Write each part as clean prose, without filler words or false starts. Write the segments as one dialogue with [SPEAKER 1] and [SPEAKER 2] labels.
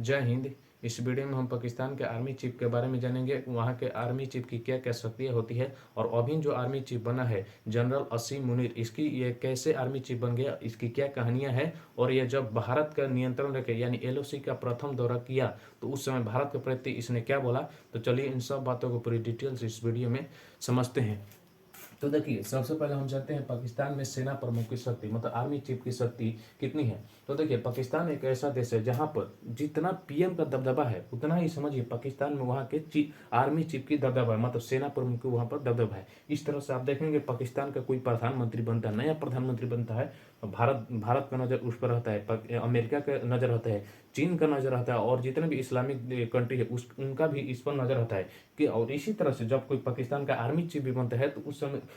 [SPEAKER 1] जय हिंद। इस वीडियो में हम पाकिस्तान के आर्मी चीफ के बारे में जानेंगे, वहाँ के आर्मी चीफ की क्या क्या शक्तियाँ होती है और अभी जो आर्मी चीफ बना है जनरल असीम मुनीर, इसकी ये कैसे आर्मी चीफ बन गया, इसकी क्या कहानियाँ हैं। और ये जब भारत का नियंत्रण रखे यानी एलओसी का प्रथम दौरा किया तो उस समय भारत के प्रति इसने क्या बोला। तो चलिए इन सब बातों को पूरी डिटेल से इस वीडियो में समझते हैं। तो देखिए, सबसे पहले हम जानते हैं पाकिस्तान में सेना प्रमुख की शक्ति मतलब आर्मी चीफ की शक्ति कितनी है। तो देखिए, पाकिस्तान एक ऐसा देश है जहां पर जितना पीएम का दबदबा है उतना ही समझिए पाकिस्तान में वहां के आर्मी चीफ की दबदबा है, मतलब सेना प्रमुख की वहां पर दबदबा है। इस तरह से आप देखेंगे पाकिस्तान का कोई प्रधानमंत्री बनता है, नया प्रधानमंत्री बनता है, भारत भारत का नज़र उस पर रहता है, अमेरिका का नज़र रहता है, चीन का नज़र रहता है और जितने भी इस्लामिक कंट्री है उनका भी इस पर नज़र रहता है कि। और इसी तरह से जब कोई पाकिस्तान का आर्मी चीफ भी बनता है तो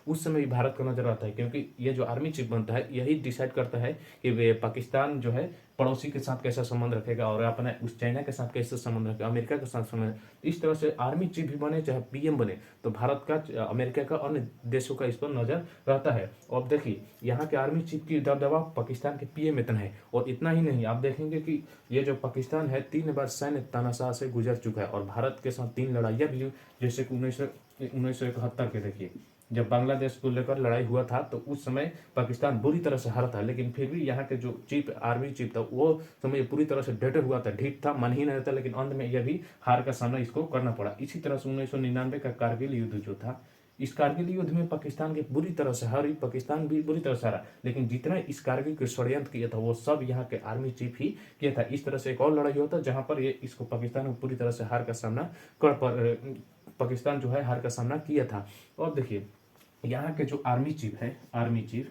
[SPEAKER 1] उस समय भी भारत का नजर आता है, क्योंकि ये जो आर्मी चीफ बनता है यही डिसाइड करता है कि वे पाकिस्तान जो है पड़ोसी के साथ कैसा संबंध रखेगा और अपने उस चाइना के साथ कैसे संबंध रखेगा, अमेरिका के साथ संबंध। इस तरह से आर्मी चीफ भी बने चाहे पीएम बने तो भारत का, अमेरिका का, अन्य देशों का इस पर नजर रहता है। और देखिए, यहाँ के आर्मी चीफ की दबदबा पाकिस्तान के पीएम इतना है। और इतना ही नहीं, आप देखेंगे कि ये जो पाकिस्तान है 3 बार सैन्य तानाशाह से गुजर चुका है और भारत के साथ 3 लड़ाइयाँ भी, जैसे कि 1971 के देखिए, जब बांग्लादेश को लेकर लड़ाई हुआ था तो उस समय पाकिस्तान बुरी तरह से हारा था, लेकिन फिर भी यहाँ के जो आर्मी चीफ था वो समय पूरी तरह से डटे हुआ था, ढीठ था, मन ही नहीं था, लेकिन अंत में यह भी हार का सामना इसको करना पड़ा। इसी तरह से 1999 का कारगिल युद्ध जो था, इस कारगिल युद्ध में पाकिस्तान की बुरी तरह से हारी, पाकिस्तान भी बुरी तरह से हारा, लेकिन जितना इस कारगिल के षड्यंत्र किया था वो सब यहाँ के आर्मी चीफ ही किया था। इस तरह से एक और लड़ाई हुआ था जहां पर ये इसको पाकिस्तान में पूरी तरह से हार का सामना कर पाकिस्तान जो है हार का सामना किया था। और देखिए, यहाँ के जो आर्मी चीफ है, आर्मी चीफ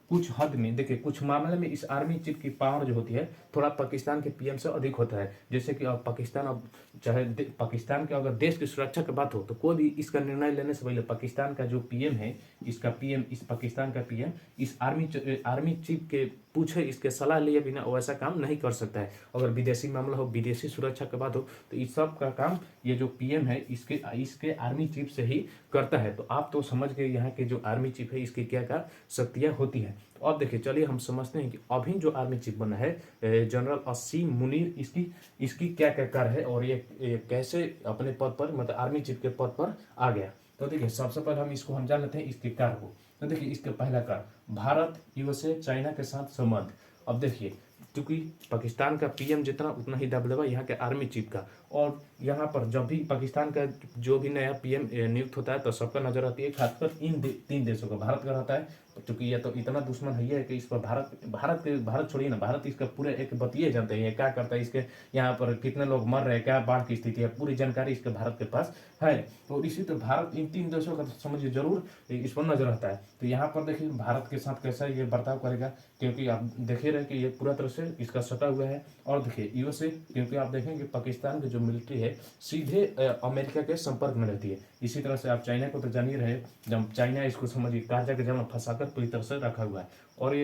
[SPEAKER 1] कुछ हद में देखिए, कुछ मामले में इस आर्मी चीफ की पावर जो होती है थोड़ा पाकिस्तान के पीएम से अधिक होता है। जैसे कि अब पाकिस्तान, अब चाहे पाकिस्तान के अगर देश की सुरक्षा की बात हो तो कोई भी इसका निर्णय लेने से पहले पाकिस्तान का जो पीएम है, इसका पीएम, इस पाकिस्तान का पीएम इस आर्मी चीफ के पूछे, इसके सलाह लिए बिना वो ऐसा काम नहीं कर सकता है। अगर विदेशी मामला हो, विदेशी सुरक्षा की बात हो तो इस सब का काम ये जो पीएम है इसके इसके आर्मी चीफ से ही करता है। तो आप तो समझ गए यहाँ के जो आर्मी चीफ है इसकी क्या क्या शक्तियाँ होती हैं। तो अब देखिए, चलिए हम समझते हैं कि अभी जो आर्मी चीफ बना है जनरल असीम मुनीर, इसकी इसकी क्या क्या कार्य है और ये कैसे अपने पद पर, मतलब आर्मी चीफ के पद पर आ गया। तो देखिए, सबसे पहले हम जान लेते हैं इसके कार्य को। तो देखिए, इसका पहला कार्य भारत, यूएसए, चाइना के साथ संबंध। अब देखिए, क्योंकि पाकिस्तान का पीएम जितना उतना ही दबदबा यहाँ के आर्मी चीफ का। और यहाँ पर जब भी पाकिस्तान का जो भी नया पीएम नियुक्त होता है तो सबका नजर आती है, खासकर इन 3 देशों का, भारत का रहता है, क्योंकि यह तो इतना दुश्मन है कि इस पर भारत छोड़िए ना, भारत इसका पूरे एक बतिये जानते हैं ये क्या करता है, इसके यहाँ पर कितने लोग मर रहे हैं, क्या बाढ़ की स्थिति है, पूरी जानकारी इसके भारत के पास है। और इसी तो भारत इन 3 देशों का तो समझिए जरूर इस पर नजर रहता है। तो यहाँ पर देखिए भारत के साथ कैसा ये बर्ताव करेगा, क्योंकि आप देखे रहे कि ये पूरा तरह से इसका सटा हुआ है। और देखिए यूएसए, क्योंकि आप देखेंगे पाकिस्तान की जो मिलिट्री है सीधे अमेरिका के संपर्क में रहती है। इसी तरह से आप चाइना को तो जान ही रहे, जब चाइना इसको समझिए कांचा के जाल फंसाकर पूरी तरह से रखा हुआ है। और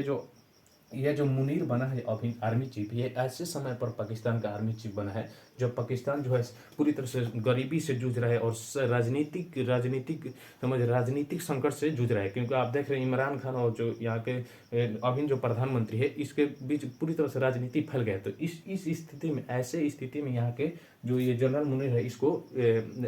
[SPEAKER 1] ये जो मुनीर बना है अभी आर्मी चीफ, ये ऐसे समय पर पाकिस्तान का आर्मी चीफ बना है जब पाकिस्तान जो है पूरी तरह से गरीबी से जूझ रहा है और राजनीतिक संकट से जूझ रहा है। क्योंकि आप देख रहे हैं इमरान खान और जो यहाँ के अभी जो प्रधानमंत्री है इसके बीच पूरी तरह से राजनीति फैल गया है। तो इस स्थिति में, ऐसे स्थिति में यहाँ के जो ये जनरल मुनीर है इसको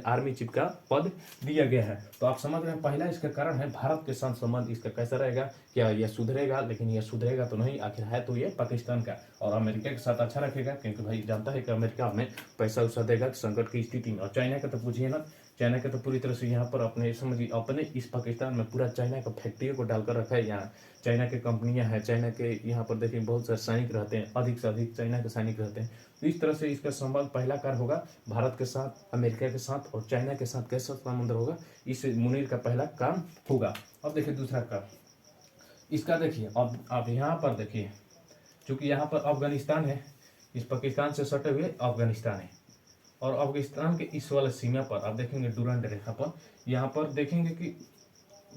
[SPEAKER 1] आर्मी चीफ का पद दिया गया है। तो आप समझ रहे हैं, पहला इसका कारण है भारत के साथ संबंध इसका कैसा रहेगा, क्या यह सुधरेगा, लेकिन यह सुधरेगा तो नहीं, आखिर है तो ये पाकिस्तान का। और अमेरिका के साथ अच्छा रखेगा क्योंकि भाई जानता है कि अमेरिका हमें पैसा उसा देगा संकट की स्थिति में। और चाइना का तो पूछिए ना, चाइना का तो पूरी तरह से यहाँ पर अपने समझिए अपने इस पाकिस्तान में पूरा चाइना का फैक्ट्री को डालकर रखा है। यहाँ चाइना की कंपनियां हैं, चाइना के यहाँ पर देखिए बहुत सारे सैनिक रहते हैं, अधिक से अधिक चाइना के सैनिक रहते हैं। तो इस तरह से इसका संबंध पहला कार्य होगा भारत के साथ, अमेरिका के साथ और चाइना के साथ कैसा संबंध होगा, इस मुनीर का पहला काम होगा। अब देखिए दूसरा काम इसका, देखिए अब यहाँ पर देखिए, चूंकि यहाँ पर अफगानिस्तान है, इस पाकिस्तान से सटे हुए अफगानिस्तान है और अफगानिस्तान के इस वाले सीमा पर आप देखेंगे डुरंड रेखा पर, यहाँ पर देखेंगे कि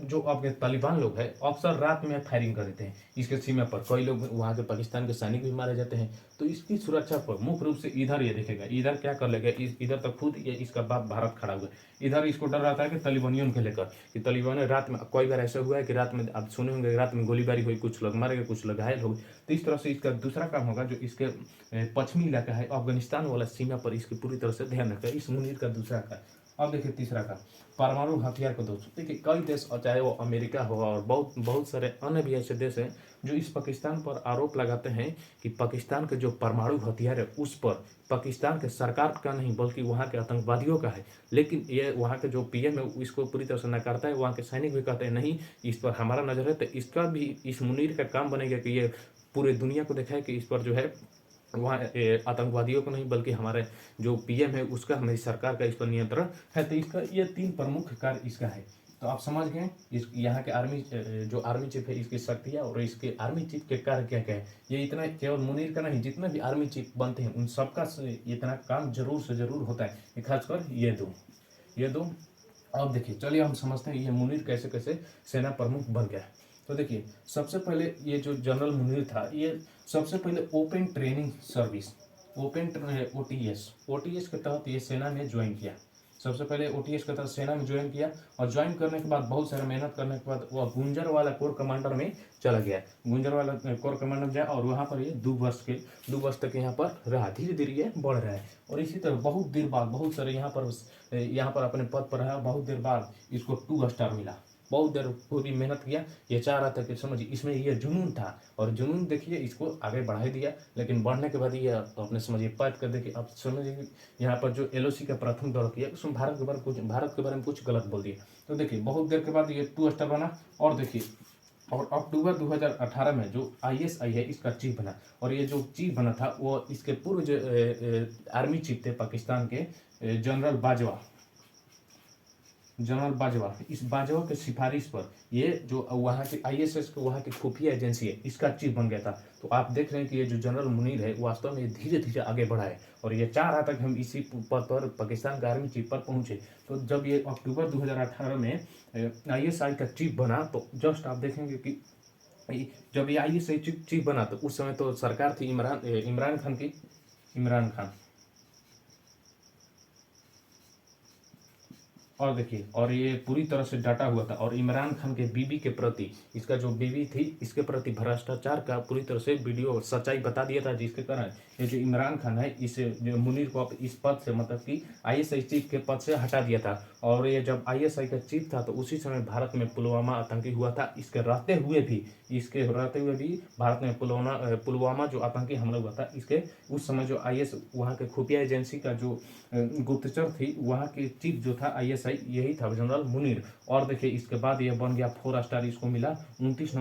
[SPEAKER 1] जो आपके तालिबान लोग हैं अक्सर रात में फायरिंग कर देते हैं इसके सीमा पर। कई लोग वहाँ के पाकिस्तान के सैनिक भी मारे जाते हैं। तो इसकी सुरक्षा पर मुख्य रूप से इधर ये देखेगा, इधर क्या कर लेगा, इधर तो खुद ये इसका बाप भारत खड़ा हुआ है। इधर इसको डर रहता है कि तालिबानियों के लेकर, कि तालिबान रात में, कई बार ऐसा हुआ है कि रात में आप सुने होंगे रात में गोलीबारी हुई, कुछ लोग मारे गए, कुछ लोग घायल हो गए। तो इस तरह से इसका दूसरा काम होगा, जो इसके पश्चिमी इलाका है अफगानिस्तान वाला सीमा पर इसकी पूरी तरह से ध्यान रखेगा। इस मुनीर का दूसरा काम। अब देखिए तीसरा काम, परमाणु हथियार को दोस्तों देखिए कई देश, चाहे वो अमेरिका हो और बहुत बहुत सारे अन्य भी ऐसे देश हैं जो इस पाकिस्तान पर आरोप लगाते हैं कि पाकिस्तान के जो परमाणु हथियार है उस पर पाकिस्तान के सरकार का नहीं बल्कि वहाँ के आतंकवादियों का है। लेकिन ये वहाँ के जो पीएम है इसको पूरी तरह से नकारता है। वहाँ के सैनिक भी कहते हैं नहीं, इस पर हमारा नजर है। तो इसका भी इस मुनीर का काम बनेगा कि ये पूरे दुनिया को दिखाए कि इस पर जो है वहाँ आतंकवादियों को नहीं बल्कि हमारे जो पीएम है उसका, हमारी सरकार का इस पर नियंत्रण है। तो इसका ये 3 प्रमुख कार्य इसका है। तो आप समझ गए इस यहाँ के आर्मी, जो आर्मी चीफ है इसकी शक्तियाँ और इसके आर्मी चीफ के कार्य क्या क्या है। ये इतना केवल मुनीर का नहीं, जितने भी आर्मी चीफ बनते हैं उन सबका इतना काम जरूर से जरूर होता है, खासकर ये दो। अब देखिए चलिए हम समझते हैं ये मुनीर कैसे कैसे सेना प्रमुख बन गया। तो देखिए सबसे पहले ये जो जनरल मुनीर था, ये सबसे पहले ओपन ट्रेनिंग सर्विस, ओटीएस के तहत ये सेना में ज्वाइन किया। सबसे पहले ओटीएस के तहत सेना में ज्वाइन किया और ज्वाइन करने के बाद बहुत सारा मेहनत करने के बाद वह गुंजरवाला कोर कमांडर में चला गया। गुंजरवाला कोर कमांडर गया और वहाँ पर ये 2 वर्ष तक यहाँ पर रहा। धीरे धीरे ये बढ़ रहा है और इसी तरह बहुत देर बाद बहुत सारे यहाँ पर अपने पद पर रहा। बहुत देर बाद इसको 2 स्टार मिला। बहुत देर पूरी मेहनत किया। ये चाह रहा था कि समझिए इसमें ये जुनून था और जुनून देखिए इसको आगे बढ़ा दिया। लेकिन बढ़ने के बाद ये अपने समझिए पाइप कर देखिए, अब समझिए यहाँ पर जो एलओसी का प्रथम दौर किया उसमें भारत के बारे में कुछ गलत बोल दिया। तो देखिए बहुत देर के बाद ये 2 स्टार बना। और देखिए और अक्टूबर 2018 में जो आईएसआई है इसका चीफ बना। और ये जो चीफ बना था वो इसके पूर्व जो आर्मी चीफ थे पाकिस्तान के, जनरल बाजवा। इस बाजवा के सिफारिश पर ये जो वहाँ के आईएसएस को, वहाँ की खुफिया एजेंसी है, इसका चीफ बन गया था। तो आप देख रहे हैं कि ये जो जनरल मुनीर है वास्तव में धीरे धीरे आगे बढ़ा है और ये चाह रहा था कि हम इसी पद पर पाकिस्तान का आर्मी चीफ पर पहुंचे। तो जब ये अक्टूबर 2018 में आईएसआई का चीफ बना तो जस्ट आप देखेंगे कि जब ये आईएसआई चीफ बना तो उस समय तो सरकार थी इमरान खान। और देखिए और ये पूरी तरह से डटा हुआ था और इमरान खान के बीबी के प्रति, इसका जो बीबी थी इसके प्रति भ्रष्टाचार का पूरी तरह से वीडियो सच्चाई बता दिया था, जिसके कारण ये जो इमरान खान है इस मुनीर को इस पद से, मतलब कि आईएसआई चीफ के पद से हटा दिया था। और ये जब आईएसआई का चीफ था तो उसी समय भारत में पुलवामा आतंकी हुआ था। इसके रहते हुए भी भारत में पुलवामा जो आतंकी हमला हुआ था, इसके उस समय जो आईएस वहाँ के खुफिया एजेंसी का जो गुप्तचर थी वहाँ के चीफ जो था आईएसआई, यही था जनरल मुनीर। और देखिए इसके बाद ये बन गया 4 स्टार, इसको मिला 29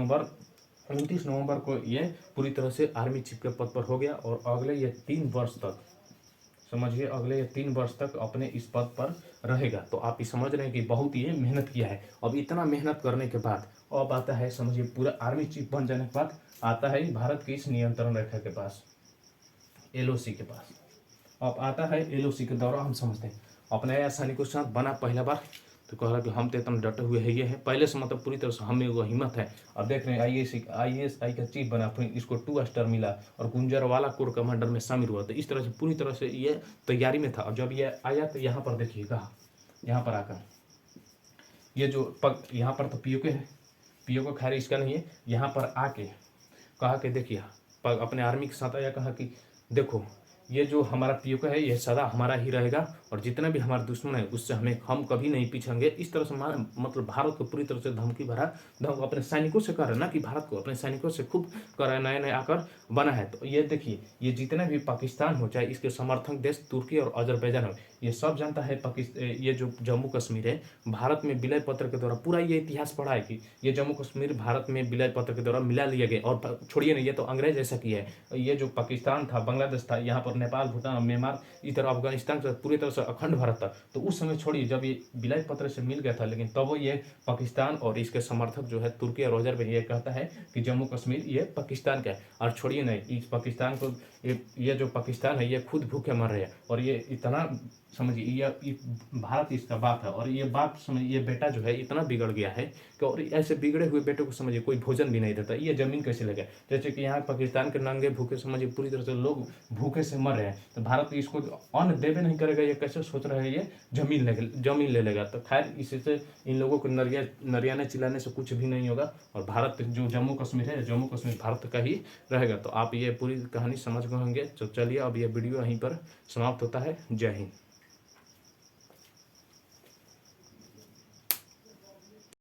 [SPEAKER 1] नवंबर को ये पूरी तरह से आर्मी चीफ के पद पर हो गया। और अगले ये 3 वर्ष तक, समझिए अगले 3 वर्ष तक अपने इस पद पर रहेगा। तो आप ये समझ रहे हैं कि बहुत ये मेहनत किया है। अब इतना मेहनत करने के बाद अब आता है, समझिए पूरा आर्मी चीफ बन जाने के बाद आता है भारत की इस नियंत्रण रेखा के पास, एलओसी के पास। अब आता है एलओसी के दौरान हम समझते हैं अपने नया सैनिकों के साथ बना पहला बार तो कह रहा कि हम तो इतना डटे हुए है, ये है पहले से, मतलब पूरी तरह से हमें वो हिम्मत है। अब देख रहे हैं आईएसआई का चीफ बना, फिर इसको 2 स्टार मिला और गुंजरवाला कोर कमांडर में शामिल हुआ। तो इस तरह से पूरी तरह से ये तैयारी में था। और जब ये आया तो यहाँ पर देखिएगा, यहाँ पर आकर ये जो यहाँ पर तो पीओके है, पीओके खैर इसका नहीं है, यहाँ पर आके कहा कि देखिए अपने आर्मी के साथ आया, कहा कि देखो ये जो हमारा पीओके है ये सदा हमारा ही रहेगा और जितना भी हमारा दुश्मन है उससे हम कभी नहीं पीछेंगे। इस तरह से मतलब भारत को पूरी तरह से धमकी भरा अपने सैनिकों से कर रहे ना, कि भारत को अपने सैनिकों से खूब कर रहे, नए नए आकर बना है। तो ये देखिए ये जितने भी पाकिस्तान हो, चाहे इसके समर्थक देश तुर्की और अजरबैजान हो, ये सब जानता है ये जो जम्मू कश्मीर है भारत में विलय पत्र के द्वारा, पूरा ये इतिहास पढ़ा है कि ये जम्मू कश्मीर भारत में विलय पत्र के द्वारा मिला लिया गया। और छोड़िए नहीं, ये तो अंग्रेज ऐसा किया है। ये जो पाकिस्तान था, बांग्लादेश था, यहाँ पर नेपाल, भूटान, म्यांमार, इधर अफगानिस्तान से पूरी तरह से अखंड भारत था। तो उस समय छोड़िए जब ये विलय पत्र से मिल गया था, लेकिन तब वो ये पाकिस्तान और इसके समर्थक जो है तुर्की और अजर ये कहता है कि जम्मू कश्मीर ये पाकिस्तान का है। और छोड़िए नहीं, इस पाकिस्तान को ये जो पाकिस्तान है ये खुद भूखे मर रहे हैं, और ये इतना समझिए ये भारत इसका बाप है, और ये बाप समझिए ये बेटा जो है इतना बिगड़ गया है कि, और ऐसे बिगड़े हुए बेटे को समझिए कोई भोजन भी नहीं देता। ये जमीन कैसे लगे? जैसे कि यहाँ पाकिस्तान के नंगे भूखे समझिए पूरी तरह से लोग भूखे से मर रहे हैं, तो भारत इसको अन्न देवे नहीं करेगा, ये कैसे सोच रहे हैं ये जमीन ले लेगा। तो खैर इससे इन लोगों को नरियाने चिल्लाने से कुछ भी नहीं होगा, और भारत जो जम्मू कश्मीर है, जम्मू कश्मीर भारत का ही रहेगा। तो आप ये पूरी कहानी समझ गए होंगे। तो चलिए अब ये वीडियो यहीं पर समाप्त होता है। जय हिंद।